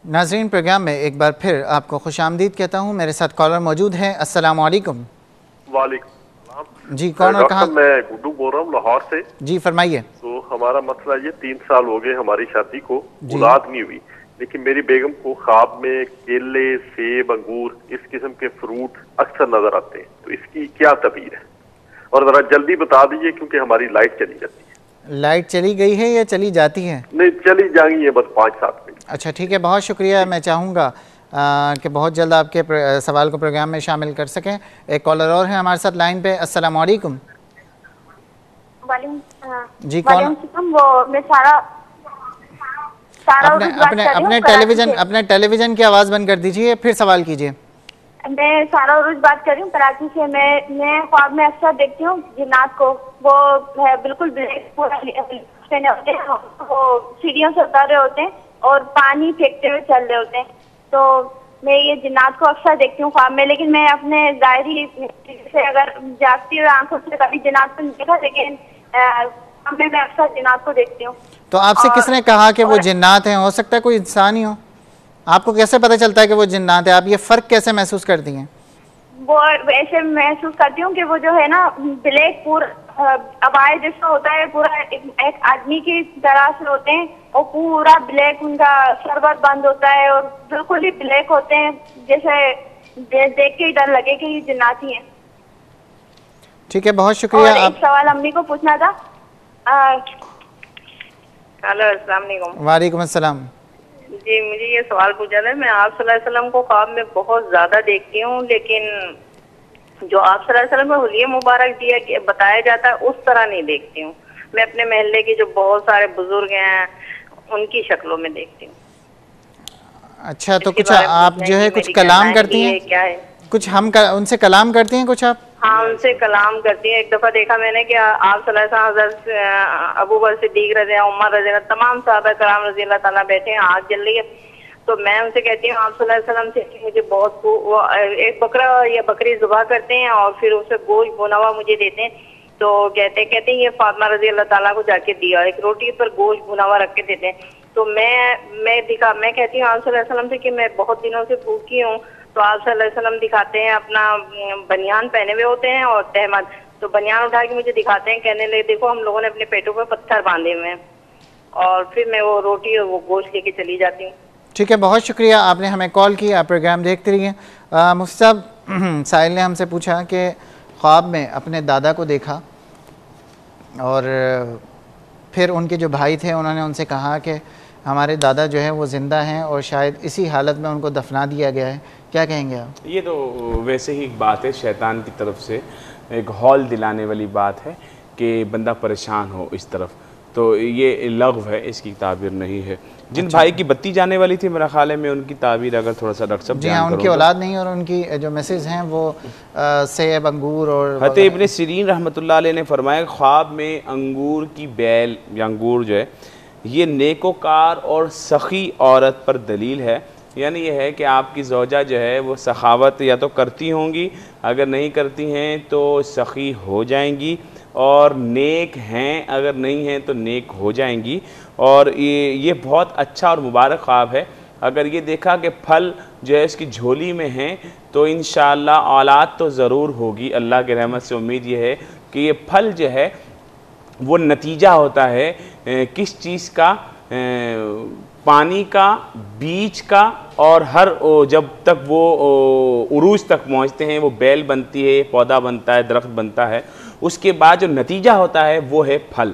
नाज़रीन, प्रोग्राम में एक बार फिर आपको खुशामदीद कहता हूँ। मेरे साथ कॉलर मौजूद हैं। अस्सलाम वालेकुम। वालेकुम जी, कौन और कहाँ? मैं गुड्डू बोल रहा हूँ लाहौर से। जी फरमाइए। तो हमारा मसला ये 3 साल हो गए हमारी शादी को, जी। औलाद नहीं हुई, लेकिन मेरी बेगम को ख्वाब में केले, सेब, अंगूर इस किस्म के फ्रूट अक्सर नजर आते हैं। तो इसकी क्या तबीर है? और जरा जल्दी बता दीजिए क्योंकि हमारी लाइट चली जाती है। लाइट चली गई है या चली जाती है? नहीं, चली जाएंगी है बस 5-7 मिनट। अच्छा ठीक है, बहुत शुक्रिया। मैं चाहूँगा कि बहुत जल्द आपके सवाल को प्रोग्राम में शामिल कर सकें। एक कॉलर और है हमारे साथ लाइन पे। अस्सलाम वालेकुम। जी कौन? वो मैं सारा अपने टेलीविजन की आवाज़ बंद कर दीजिए, फिर सवाल कीजिए। मैं सारा उर्ज बात कर रही हूँ कराची से। मैं ख्वाब में अक्सर देखती हूँ जिन्नात को। वो है बिल्कुल ब्लैक, पहने होते हैं, वो सीढ़ियों से उतर रहे होते हैं और पानी फेंकते हुए चल रहे होते हैं। तो मैं ये जिन्नात को अक्सर देखती हूँ ख्वाब में, लेकिन मैं अपने जाहिरी से अगर जागती हुई आंखों से कभी जिन्नात को नहीं देखा, लेकिन ख्वाब में मैं अक्सर जिन्नात को देखती हूँ। तो आपसे किसने कहा कि वो जिन्नात हैं? हो सकता है कोई इंसान ही हो। आपको कैसे पता चलता है कि वो जिन्नात है? आप ये फ़र्क कैसे महसूस करती हैं? वो ऐसे महसूस करती हूँ कि वो जो है ना ब्लैक पूरा अबाए जैसा होता है, पूरा एक आदमी की तरह से होते हैं और पूरा ब्लैक, उनका सरवर बंद होता है और बिल्कुल ही ब्लैक होते हैं, जैसे देख के ही डर लगे कि ये जिन्नाती हैं। ठीक है, बहुत शुक्रिया। और एक सवाल अम्मी को पूछना था। हेलो, अस्सलाम वालेकुम। वालेकुम अस्सलाम। जी, मुझे ये सवाल पूछा था। मैं आप सल्लल्लाहु अलैहि वसल्लम को ख्वाब में बहुत ज्यादा देखती हूँ, लेकिन जो आप सल्लल्लाहु अलैहि वसल्लम को हुलिया मुबारक बताया जाता है उस तरह नहीं देखती हूँ। मैं अपने महल्ले के जो बहुत सारे बुजुर्ग हैं उनकी शक्लों में देखती हूँ। अच्छा, तो कुछ आप जो है कुछ कलाम करती हैं? क्या है कुछ हम उनसे कलाम करती हैं कुछ आप? हाँ, उनसे कलाम करती है। एक दफा देखा मैंने कि आप सल्लल्लाहु अलैहि वसल्लम, अबू बकर सिद्दीक रज़ी अल्लाह, उमर रज़ी अल्लाह, तमाम सहाबा कराम रज़ी अल्लाह ताला बैठे हैं, आग जल रही है। तो मैं उनसे कहती हूँ आप सल्लल्लाहु अलैहि वसल्लम से कि मुझे बहुत वो एक बकरा या बकरी ज़ुबा करते हैं और फिर उसे गोश्त भुना हुआ मुझे देते हैं। तो कहते हैं ये फातिमा रज़ी अल्लाह ताला को जाके दिया, एक रोटी पर गोश्त भुना हुआ रख के देते हैं। तो मैं कहती हूँ आप सल्लल्लाहु अलैहि वसल्लम से कि मैं बहुत दिनों से भूखी हूँ। तो आप सल्लल्लाहु अलैहि वसल्लम दिखाते हैं अपना बनियान पहने हुए होते हैं और तहमद, तो बनियान उठा के मुझे दिखाते हैं, कहने लगे देखो हम लोगों ने अपने पेटों पर पत्थर बांधे हुए हैं। और फिर मैं वो रोटी और वो गोश्त लेके चली जाती हूँ। ठीक है, बहुत शुक्रिया, आपने हमें कॉल किया। आप प्रोग्राम देखते रहिए। मुफ्ती साहब, साहिल ने हमसे पूछा कि ख्वाब में अपने दादा को देखा और फिर उनके जो भाई थे उन्होंने उनसे कहा कि हमारे दादा जो है वो ज़िंदा हैं और शायद इसी हालत में उनको दफना दिया गया है। क्या कहेंगे आप? ये तो वैसे ही एक बात है, शैतान की तरफ से एक हौल दिलाने वाली बात है कि बंदा परेशान हो इस तरफ। तो ये लग़्व है, इसकी ताबीर नहीं है। जिन अच्छा। भाई की बत्ती जाने वाली थी, मेरा ख्याल है मैं उनकी ताबीर अगर थोड़ा सा डॉक्टर साहब जी हाँ, उनकी औलाद नहीं और उनकी जो मैसेज हैं वो सेब, अंगूर और हज़रत इब्न सिरीन रहमतुल्लाह अलैह ने फरमाया ख्वाब में अंगूर की बैल या अंगूर जो है ये नेकोकार और सखी औरत पर दलील है। यानी यह है कि आपकी ज़ौजा जो है वो सखावत या तो करती होंगी, अगर नहीं करती हैं तो सखी हो जाएंगी, और नेक हैं अगर नहीं हैं तो नेक हो जाएंगी। और ये बहुत अच्छा और मुबारक ख्वाब है। अगर ये देखा कि फल जो है इसकी झोली में हैं तो इंशाअल्लाह औलाद तो ज़रूर होगी। अल्लाह की रहमत से उम्मीद ये है कि ये फल जो है वो नतीजा होता है किस चीज़ का, पानी का, बीज का, और हर जब तक वो उरूज तक पहुँचते हैं वो बेल बनती है, पौधा बनता है, दरख्त बनता है, उसके बाद जो नतीजा होता है वो है फल।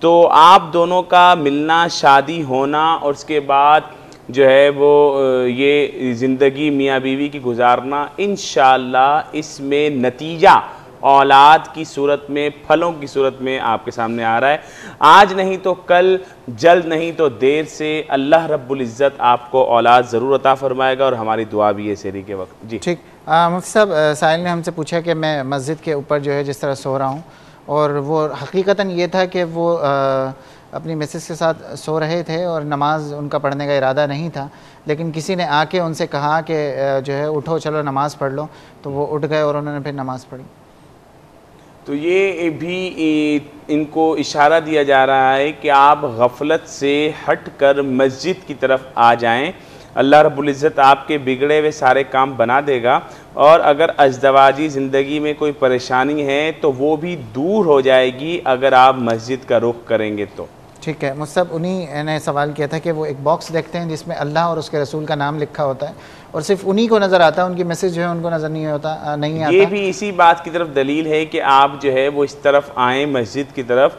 तो आप दोनों का मिलना, शादी होना और उसके बाद जो है वो ये ज़िंदगी मियाँ बीवी की गुजारना, इंशाअल्लाह इसमें नतीजा औलाद की सूरत में, फलों की सूरत में आपके सामने आ रहा है। आज नहीं तो कल, जल्द नहीं तो देर से अल्लाह रब्बुल इज़्ज़त आपको औलाद ज़रूर अता फरमाएगा, और हमारी दुआ भी है सेहरी के वक्त। जी ठीक। मुफ्ती साहब, साहिल ने हमसे पूछा कि मैं मस्जिद के ऊपर जो है जिस तरह सो रहा हूँ, और वो हकीकतन ये था कि वो अपनी मिसेस के साथ सो रहे थे और नमाज उनका पढ़ने का इरादा नहीं था, लेकिन किसी ने आके उनसे कहा कि जो है उठो, चलो नमाज़ पढ़ लो, तो वो उठ गए और उन्होंने फिर नमाज़ पढ़ी। तो ये भी इनको इशारा दिया जा रहा है कि आप गफलत से हट कर मस्जिद की तरफ आ जाएं। अल्लाह रब्बुल इज़्ज़त आपके बिगड़े हुए सारे काम बना देगा, और अगर अज़दवाजी ज़िंदगी में कोई परेशानी है तो वो भी दूर हो जाएगी अगर आप मस्जिद का रुख करेंगे तो। ठीक है, मुझसे उन्हीं ने सवाल किया था कि वो एक बॉक्स देखते हैं जिसमें अल्लाह और उसके रसूल का नाम लिखा होता है और सिर्फ उन्हीं को नज़र आता है, उनकी मैसेज जो है उनको नज़र नहीं होता, नहीं आता। ये भी इसी बात की तरफ दलील है कि आप जो है वो इस तरफ आएँ मस्जिद की तरफ,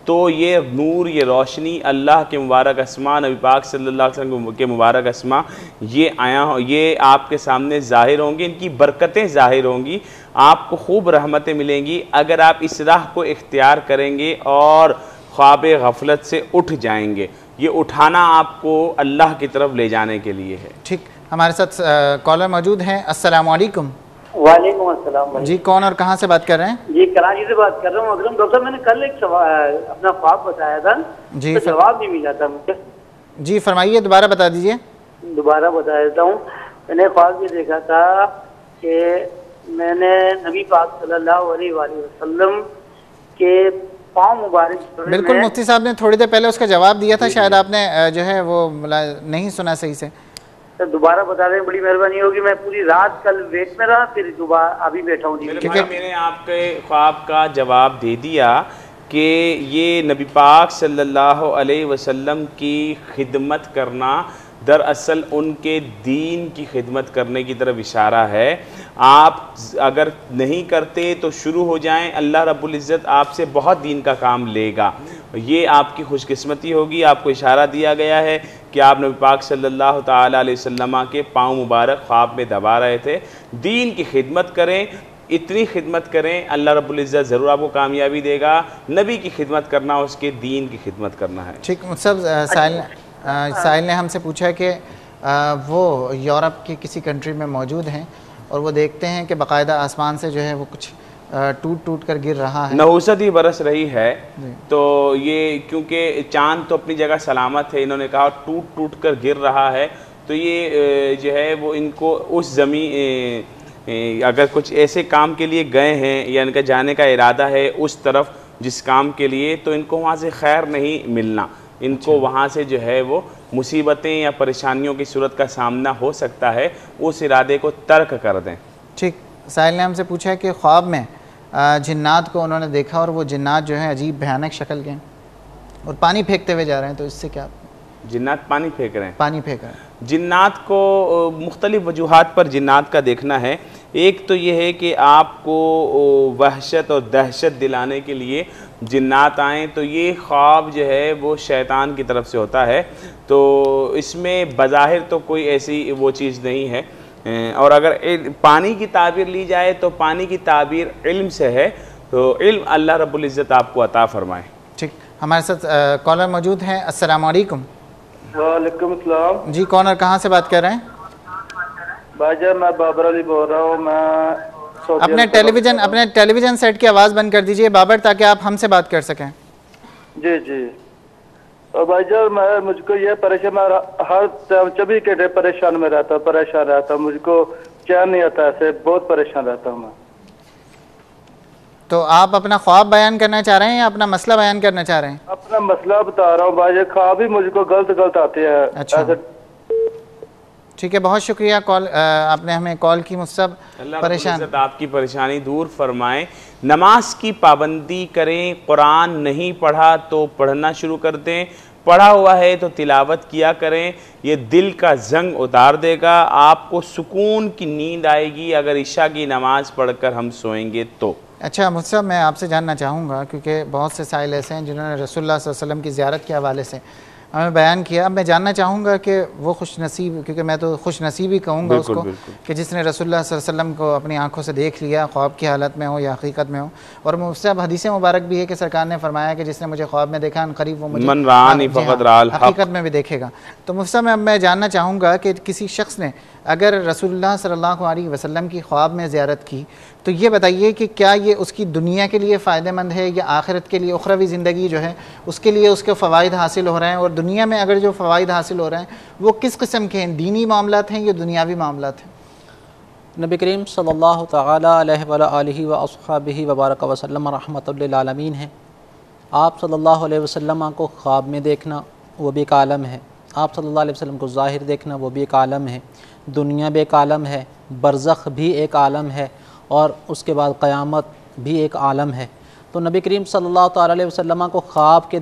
तो ये नूर, ये रोशनी, अल्लाह के मुबारक अस्मा, नबी पाक सल्लल्लाहु अलैहि वसल्लम के मुबारक अस्मा ये आपके सामने ज़ाहिर होंगी, इनकी बरकतें ज़ाहिर होंगी, आपको खूब रहमतें मिलेंगी अगर आप इस राह को इख्तियार करेंगे और ख्वाब गफलत से उठ जाएंगे। ये उठाना आपको अल्लाह की तरफ ले जाने के लिए है। ठीक, हमारे साथ कॉलर मौजूद हैं। अस्सलाम वालेकुम। वालेकुम अस्सलाम भाई। जी, कौन और कहाँ से बात कर रहे हैं? जी, कराची से बात कर रहा हूँ अकरम। डॉक्टर, मैंने कल एक अपना ख्वाब बताया था जी, तो जवाब नहीं मिला था मुझे। जी फरमाइए, दोबारा बता दीजिए। दोबारा बता देता हूँ। मैंने ख्वाब ये देखा था कि मैंने नबी पाक सल्लल्लाहु अलैहि वसल्लम के पाँव मुबारक। बिल्कुल, मुफ्ती साहब ने थोड़ी देर पहले उसका जवाब दिया था, शायद आपने जो है वो नहीं सुना सही से। तो दोबारा बता दें, बड़ी मेहरबानी होगी। मैं पूरी रात कल वेट में रहा, फिर दोबारा अभी बैठा हूँ। मैंने आपके ख्वाब का जवाब दे दिया कि ये नबी पाक सल्लल्लाहु अलैहि वसल्लम की खिदमत करना दरअसल उनके दीन की खिदमत करने की तरफ इशारा है। आप अगर नहीं करते तो शुरू हो जाएं, अल्लाह रब्बुल इज़्ज़त आपसे बहुत दीन का काम लेगा। ये आपकी खुशकिस्मती होगी। आपको इशारा दिया गया है कि आप नबी पाक सल्लल्लाहु ताला अलैहि वसल्लम के पाँव मुबारक ख्वाब में दबा रहे थे। दीन की खिदमत करें, इतनी खिदमत करें, अल्लाह रब्बुल इज़्ज़त ज़रूर आपको कामयाबी देगा। नबी की खिदमत करना, उसके दीन की खिदमत करना है। ठीक, सब साहिल ने हमसे पूछा कि वो यूरोप की किसी कंट्री में मौजूद हैं और वो देखते हैं कि बाकायदा आसमान से जो है वो कुछ टूट कर गिर रहा है, नहुसत ही बरस रही है। तो ये क्योंकि चांद तो अपनी जगह सलामत है, इन्होंने कहा टूट कर गिर रहा है, तो ये जो है वो इनको उस ज़मीन अगर कुछ ऐसे काम के लिए गए हैं या इनका जाने का इरादा है उस तरफ जिस काम के लिए, तो इनको वहाँ से खैर नहीं मिलना। इनको वहाँ से जो है वो मुसीबतें या परेशानियों की सूरत का सामना हो सकता है, उस इरादे को तर्क कर दें। ठीक, साहिल ने हमसे पूछा है कि ख्वाब में जिन्नात को उन्होंने देखा और वो जिन्नात जो है अजीब भयानक शक्ल के और पानी फेंकते हुए जा रहे हैं, तो इससे क्या? जिन्नात पानी फेंक रहे हैं? पानी फेंक रहे हैं। जिन्नात को मुख्तलिफ वजूहात पर जिन्नात का देखना है। एक तो ये है कि आपको वहशत और दहशत दिलाने के लिए जिन्नात आएँ, तो ये ख्वाब जो है वो शैतान की तरफ से होता है। तो इसमें बज़ाहिर तो कोई ऐसी वो चीज़ नहीं है। और अगर पानी की ताबीर ली जाए तो पानी की ताबीर इल्म से है, तो इल्म अल्लाह रब्बुल इज़्ज़त आपको अता फरमाए। ठीक, हमारे साथ कॉलर मौजूद हैं। अस्सलाम वालेकुम। वालेकुम अस्सलाम। जी, कौन और कहाँ से बात कर रहे हैं? भाईजान, मैं बाबर अली बोल रहा हूँ। मैं अपने टेलीविज़न सेट की आवाज़ बंद कर दीजिए बाबर, ताकि आप हमसे बात कर सकें। जी जी। और भाईजान, मुझको ये परेशान, मैं हर 24 घंटे परेशान में रहता हूँ, परेशान रहता हूँ, मुझको चैन नहीं आता, ऐसे बहुत परेशान रहता हूँ मैं। तो आप अपना ख्वाब बयान करना चाह रहे हैं या अपना मसला बयान करना चाह रहे हैं? अपना मसला बता रहा हूँ भाई, ख्वाब भी मुझको गलत आते हैं। अच्छा, ठीक है, बहुत शुक्रिया आपने हमें कॉल की। मुझसे परेशान, आपकी परेशानी दूर फरमाएं। नमाज की पाबंदी करें, कुरान नहीं पढ़ा तो पढ़ना शुरू कर दें, पढ़ा हुआ है तो तिलावत किया करें। ये दिल का जंग उतार देगा, आपको सुकून की नींद आएगी अगर इशा की नमाज पढ़कर हम सोएंगे तो। अच्छा मुझसे मैं आपसे जानना चाहूँगा, क्योंकि बहुत से साइल ऐसे हैं जिन्होंने रसूलुल्लाह सल्लल्लाहु अलैहि वसल्लम की ज़ियारत के हवाले से हमें बयान किया। अब मैं जानना चाहूँगा कि वो खुश नसीब, क्योंकि मैं तो खुश नसीब ही कहूँगा उसको, कि जिसने रसूलुल्लाह सल्लल्लाहु अलैहि वसल्लम को अपनी आंखों से देख लिया, ख्वाब की हालत में हो या हकीकत में हो। और मुझसे अब हदीस मुबारक भी है कि सरकार ने फरमाया कि जिसने मुझे ख्वाब में देखा करीब वो मुझे हकीकत में भी देखेगा। तो मुझसे मैं जानना चाहूँगा कि किसी शख्स ने अगर रसूलुल्लाह सल्लल्लाहु अलैहि वसल्लम की ख्वाब में ज़ियारत की, तो ये बताइए कि क्या ये उसकी दुनिया के लिए फ़ायदेमंद है या आखिरत के लिए, उखरवी ज़िंदगी जो है उसके लिए उसके फ़वाइद हासिल हो रहे हैं? और दुनिया में अगर जो फ़वाइद हासिल हो रहे हैं वो किस किस्म के हैं, दीनी मामलात हैं या दुनियावी मामलात हैं? नबी करीम सल्लल्लाहु तआला अलैहि व अस्हाबिही व बारक वसल्लम रहमतुल लिल आलमीन है। आप सल्लल्लाहु अलैहि वसल्लम को ख्वाब में देखना वो भी एक आलम है। आप सल्लल्लाहु अलैहि वसल्लम को ज़ाहिर देखना वो भी एक आलम है, दुनिया भी एक आलम है, बरज़ख भी एक आलम है और उसके बाद क़यामत भी एक आलम है। तो नबी करीम सल्लल्लाहु ताला अलैहि वसल्लम को ख्वाब के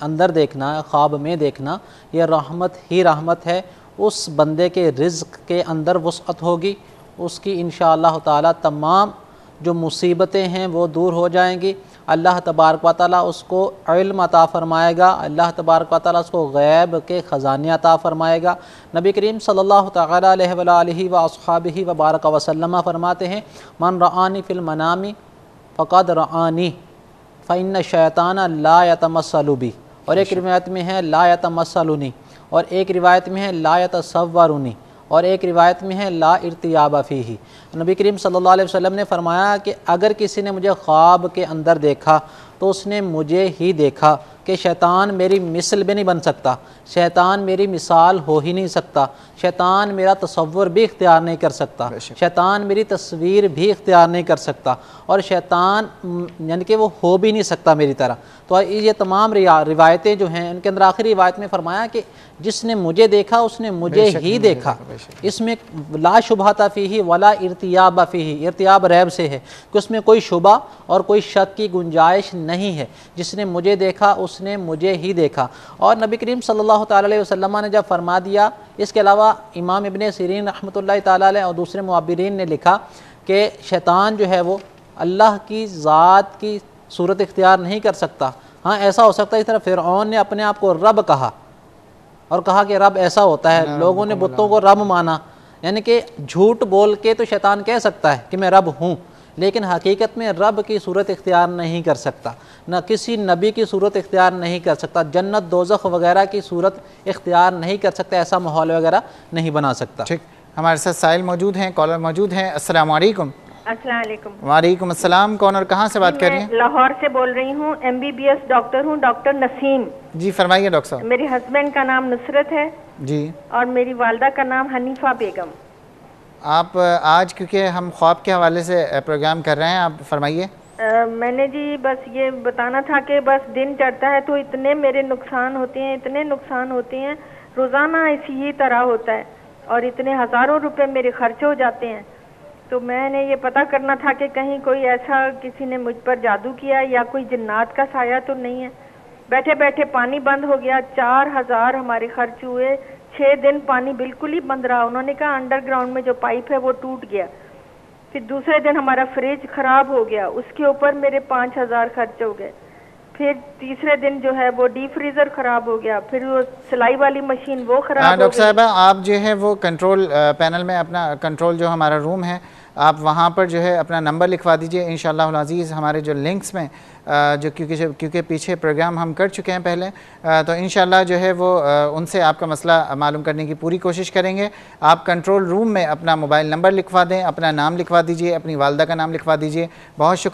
अंदर देखना, ख्वाब में देखना, यह रहमत ही रहमत है। उस बंदे के रिज़्क़ के अंदर वुसअत होगी, उसकी इंशाअल्लाह ताला तमाम जो मुसीबतें हैं वो दूर हो जाएंगी। अल्लाह तबारक व तआला उसको इल्म अता फ़रमाएगा, अल्लाह तबारक व तआला उसको गैब के ख़ज़ाने अता फ़रमाएगा। नबी करीम सल्लल्लाहु तआला अलैहि व अस्हाबिही व बारक वसल्लम फ़रमाते हैं, मन रआनी फ़िल मनामी फ़क़द रआनी फ़इन्न शैतान ला यतमस्सलु बी, और एक रिवायत में है ला यतमस्सलुनी, और एक रिवायत में है ला यतसव्वरुनी, और एक रिवायत में है ला इर्तियाबा फ़ीही। नबी करीम सल्लल्लाहु अलैहि वसल्लम ने फरमाया कि अगर किसी ने मुझे ख्वाब के अंदर देखा तो उसने मुझे ही देखा, कि शैतान मेरी मिसल भी नहीं बन सकता, शैतान मेरी मिसाल हो ही नहीं सकता, शैतान मेरा तसव्वुर भी इख्तियार नहीं कर सकता, शैतान मेरी तस्वीर भी इख्तियार नहीं कर सकता, और शैतान यानी कि वो हो भी नहीं सकता मेरी तरह। तो ये तमाम रिवायतें जो हैं उनके अंदर आखिरी रिवायत में फरमाया कि जिसने मुझे देखा उसने मुझे ही देखा। इसमें ला शुबहता फ़ीही वला इर्तियाब फ़ीही, इर्तियाब रैब से है कि उसमें कोई शुबा और कोई शक की गुंजाइश नहीं है। जिसने मुझे देखा उसने मुझे ही देखा। और नबी करीम सल्लल्लाहु ताला अलैहि वसल्लम ने जब फरमा दिया, इसके अलावा इमाम इब्न सीरीन रहमतुल्लाहि ताला अलैह और दूसरे मुअब्बिरीन ने लिखा कि शैतान जो है वो अल्लाह की ज़ात की सूरत इख्तियार नहीं कर सकता। हाँ, ऐसा हो सकता है इस तरह फ़िरऔन ने अपने आप को रब कहा और कहा कि रब ऐसा होता है, लोगों ने बुतों को रब माना, यानी कि झूठ बोल के तो शैतान कह सकता है कि मैं रब हूँ, लेकिन हकीकत में रब की सूरत इख्तियार नहीं कर सकता, न किसी नबी की सूरत इख्तियार नहीं कर सकता, जन्नत दोज़ख वगैरह की सूरत इख्तियार नहीं कर सकता, ऐसा माहौल वगैरह नहीं बना सकता। ठीक, हमारे साथ साहिल मौजूद हैं, कॉलर मौजूद हैं। अस्सलाम वालेकुम। अस्सलाम वालेकुम। वालेकुम अस्सलाम। कौन और कहाँ से बात कर रही हैं? लाहौर से बोल रही हूँ, MBBS डॉक्टर हूँ, डॉक्टर नसीम। जी फरमाइए डॉक्टर साहब। मेरे हस्बैंड का नाम नुसरत है जी, और मेरी वालदा का नाम हनीफा बेगम। आप आज क्योंकि हम ख्वाब के हवाले से प्रोग्राम कर रहे हैं, आप फरमाइए। मैंने जी बस ये बताना था कि बस दिन चढ़ता है तो इतने मेरे नुकसान होते हैं, इतने नुकसान होते हैं, रोज़ाना इसी ही तरह होता है और इतने हज़ारों रुपए मेरे खर्च हो जाते हैं। तो मैंने ये पता करना था कि कहीं कोई ऐसा किसी ने मुझ पर जादू किया या कोई जिन्नात का साया तो नहीं है। बैठे बैठे पानी बंद हो गया, 4000 हमारे खर्च हुए, 6 दिन पानी बिल्कुल ही बंद रहा। उन्होंने कहा अंडरग्राउंड में जो पाइप है वो टूट गया। फिर दूसरे दिन हमारा फ्रिज खराब हो गया, उसके ऊपर मेरे 5000 खर्च हो गए। फिर तीसरे दिन जो है वो डीप फ्रीजर खराब हो गया, फिर वो सिलाई वाली मशीन वो खराब हो गई। डॉक्टर साहबा, आप जो है वो कंट्रोल पैनल में अपना कंट्रोल जो हमारा रूम है, आप वहाँ पर जो है अपना नंबर लिखवा दीजिए। इंशाअल्लाह अज़ीज़ हमारे जो लिंक्स में जो क्योंकि पीछे प्रोग्राम हम कर चुके हैं पहले, तो इंशाअल्लाह जो है वो उनसे आपका मसला मालूम करने की पूरी कोशिश करेंगे। आप कंट्रोल रूम में अपना मोबाइल नंबर लिखवा दें, अपना नाम लिखवा दीजिए, अपनी वालदा का नाम लिखवा दीजिए। बहुत शुक्रिया।